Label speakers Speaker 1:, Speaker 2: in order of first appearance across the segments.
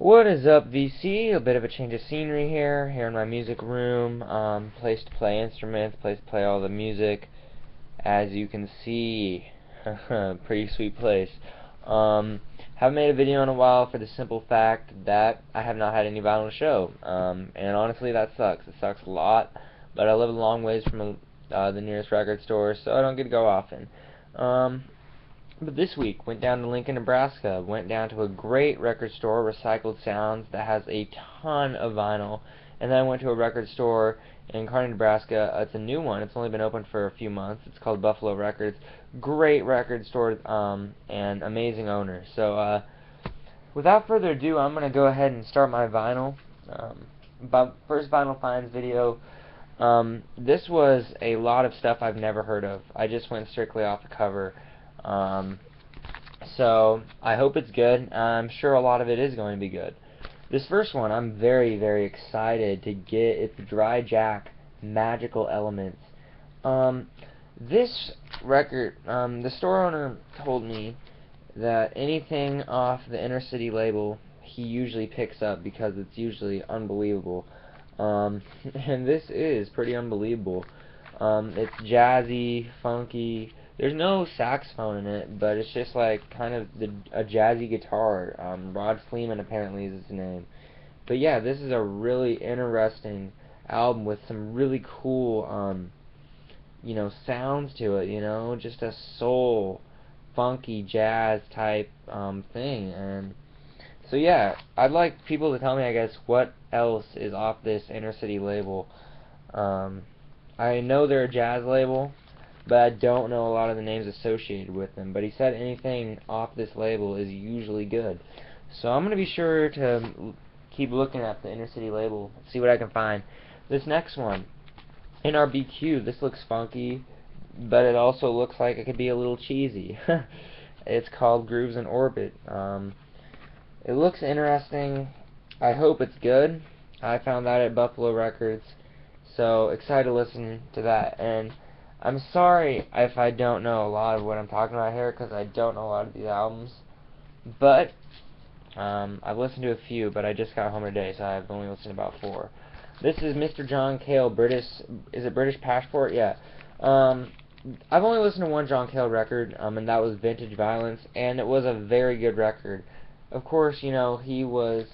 Speaker 1: What is up, VC? A bit of a change of scenery here in my music room. Place to play instruments, place to play all the music. As you can see, pretty sweet place. Haven't made a video in a while for the simple fact that I have not had any vinyl to show. And honestly, that sucks. It sucks a lot. But I live a long ways from the nearest record store, so I don't get to go often. But this week, went down to Lincoln, Nebraska, went down to a great record store, Recycled Sounds, that has a ton of vinyl, and then I went to a record store in Kearney, Nebraska. It's a new one. It's only been open for a few months. It's called Buffalo Records. Great record store, and amazing owner. So, without further ado, I'm going to go ahead and start my vinyl. First Vinyl Finds video. This was a lot of stuff I've never heard of. I just went strictly off the cover. So I hope it's good. I'm sure a lot of it is going to be good. This first one I'm very, very excited to get. It's Dry Jack Magical Elements. This record, the store owner told me that anything off the Inner City label he usually picks up because it's usually unbelievable. And this is pretty unbelievable. It's jazzy, funky. There's no saxophone in it, but it's just like kind of a jazzy guitar. Rod Fleeman apparently is his name. But yeah, this is a really interesting album with some really cool, sounds to it. Just a soul, funky jazz type thing. And so yeah, I'd like people to tell me, I guess, what else is off this Inner City label. I know they're a jazz label, but I don't know a lot of the names associated with them. But he said anything off this label is usually good. So I'm going to be sure to keep looking at the Inner City label, see what I can find. This next one, NRBQ, this looks funky, but it also looks like it could be a little cheesy. It's called Grooves in Orbit. It looks interesting. I hope it's good. I found that at Buffalo Records. So excited to listen to that. And I'm sorry if I don't know a lot of what I'm talking about here, because I don't know a lot of these albums. But I've listened to a few, but I just got home today, so I've only listened to about 4. This is Mr. John Cale, British. Is it British Passport? Yeah. I've only listened to one John Cale record, and that was Vintage Violence, and it was a very good record. Of course, he played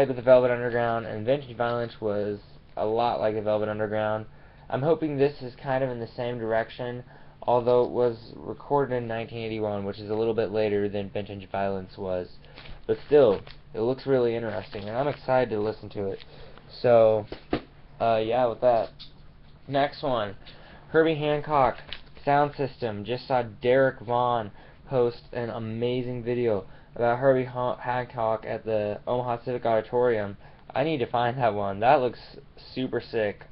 Speaker 1: with the Velvet Underground, and Vintage Violence was a lot like the Velvet Underground. I'm hoping this is kind of in the same direction, although it was recorded in 1981, which is a little bit later than Vintage Violence was. But still, it looks really interesting, and I'm excited to listen to it. So, yeah, with that. Next one, Herbie Hancock, Sound System. Just saw Derek Vaughn post an amazing video about Herbie Hancock at the Omaha Civic Auditorium. I need to find that one. That looks super sick.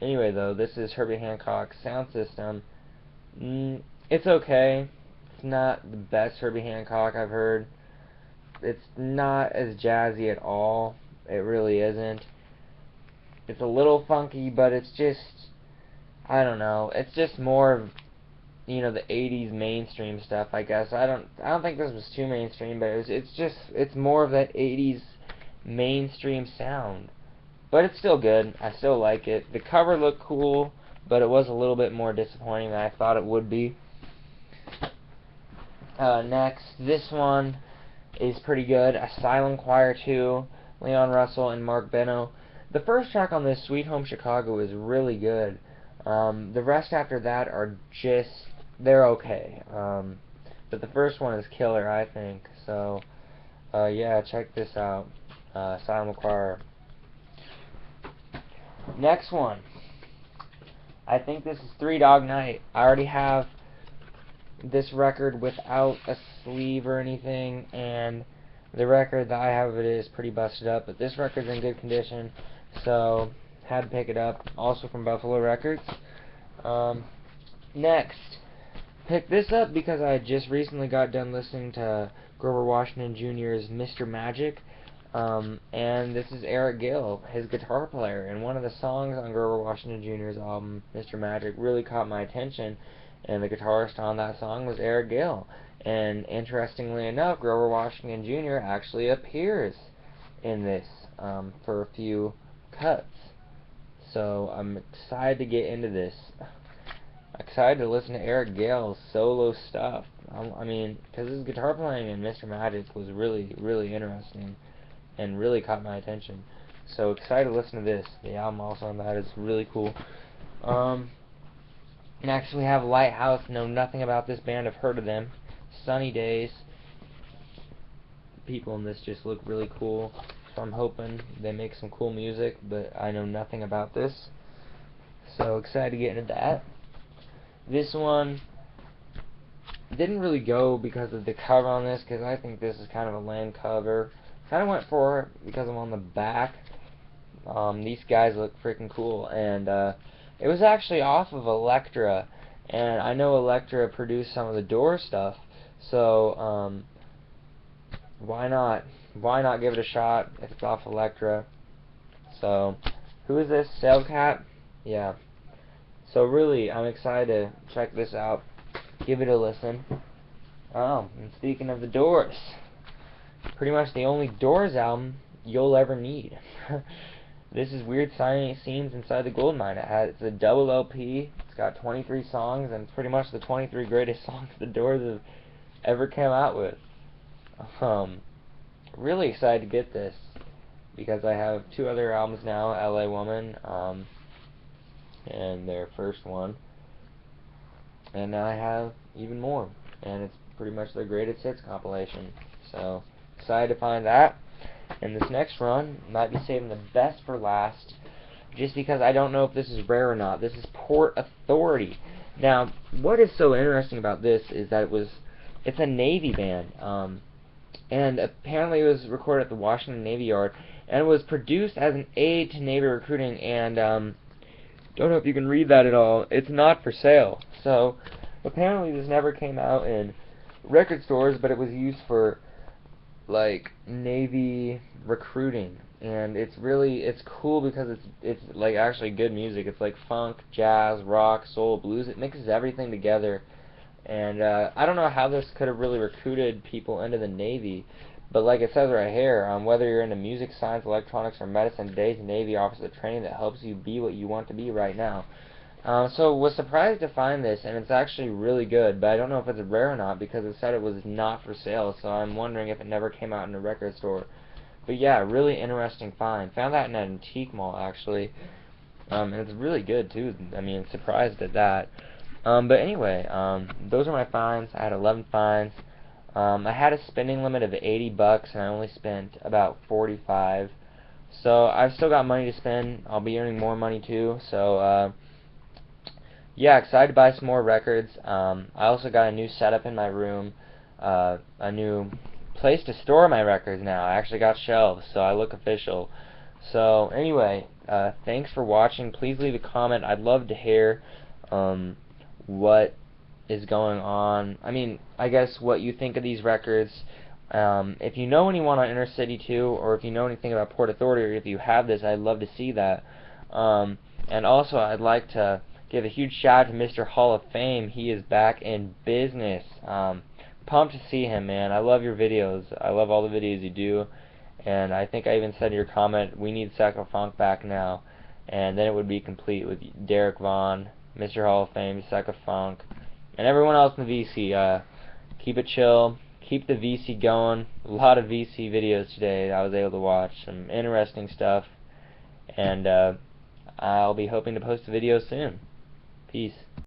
Speaker 1: Anyway, though, this is Herbie Hancock Sound System. It's okay. It's not the best Herbie Hancock I've heard. It's not as jazzy at all. It really isn't. It's a little funky, but it's just, I don't know. It's just more of, the 80s mainstream stuff, I guess. I don't think this was too mainstream, but it's more of that 80s mainstream sound. But it's still good. I still like it. The cover looked cool, but it was a little bit more disappointing than I thought it would be. Next, this one is pretty good. Asylum Choir 2, Leon Russell and Mark Beno. The first track on this, Sweet Home Chicago, is really good. The rest after that are just, they're okay. But the first one is killer, I think. So, yeah, check this out. Asylum Choir. Next one. I think this is Three Dog Night. I already have this record without a sleeve or anything, and the record that I have of it is pretty busted up, but this record's in good condition, so had to pick it up. Also from Buffalo Records. Next, picked this up because I just recently got done listening to Grover Washington Jr.'s Mr. Magic. And this is Eric Gill, his guitar player, and one of the songs on Grover Washington Jr.'s album, Mr. Magic, really caught my attention, and the guitarist on that song was Eric Gale. And interestingly enough, Grover Washington Jr. actually appears in this for a few cuts. So I'm excited to get into this. Excited to listen to Eric Gale's solo stuff. I mean, because his guitar playing in Mr. Magic was really, really interesting and really caught my attention. So excited to listen to this. The album also on that is really cool. Next we have Lighthouse. Know nothing about this band. I've heard of them. Sunny Days. People in this just look really cool. So I'm hoping they make some cool music, but I know nothing about this. So excited to get into that. This one didn't really go because of the cover on this, because I think this is kind of a lame cover. Kind of went for it because I'm on the back. These guys look freaking cool, and it was actually off of Elektra, and I know Elektra produced some of the Doors stuff, so why not give it a shot if it's off Elektra? So, who is this? Sailcat? Yeah. So really, I'm excited to check this out. Give it a listen. Oh, and speaking of the Doors, pretty much the only Doors album you'll ever need. This is Weird Scenes Inside the Goldmine. It's a double LP. It's got 23 songs, and it's pretty much the 23 greatest songs the Doors have ever come out with. Really excited to get this because I have two other albums now, LA Woman, and their first one, and now I have even more, and it's pretty much their greatest hits compilation. So excited to find that. And this next run might be saving the best for last, just because I don't know if this is rare or not. This is Port Authority. Now, what is so interesting about this is that it's a Navy band, and apparently it was recorded at the Washington Navy Yard, and it was produced as an aid to Navy recruiting, and don't know if you can read that at all. It's not for sale. So apparently this never came out in record stores, but it was used for like Navy recruiting, and it's cool because it's like actually good music. It's like funk, jazz, rock, soul, blues. It mixes everything together, and I don't know how this could have really recruited people into the Navy, but like it says right here, whether you're into music, science, electronics, or medicine, today's Navy offers a training that helps you be what you want to be right now. So was surprised to find this, and it's actually really good, but I don't know if it's rare or not because it said it was not for sale, so I'm wondering if it never came out in a record store. But yeah, really interesting find. Found that in an antique mall, actually, and it's really good too. I mean, surprised at that. But anyway, those are my finds. I had 11 finds. I had a spending limit of $80, and I only spent about $45. So I've still got money to spend. I'll be earning more money too. So yeah, excited to buy some more records. I also got a new setup in my room, a new place to store my records now. I actually got shelves, so I look official. So anyway, thanks for watching. Please leave a comment. I'd love to hear what is going on. I mean, I guess what you think of these records. If you know anyone on Inner City 2, or if you know anything about Port Authority, or if you have this, I'd love to see that. And also, I'd like to give a huge shout out to Mr. Hall of Fame. He is back in business. Pumped to see him, man. I love your videos. I love all the videos you do. And I think I even said in your comment, we need Psycho Funk back now. And then it would be complete with Derek Vaughn, Mr. Hall of Fame, Psycho Funk, and everyone else in the VC. Keep it chill. Keep the VC going. A lot of VC videos today I was able to watch. Some interesting stuff. And I'll be hoping to post a video soon. Peace.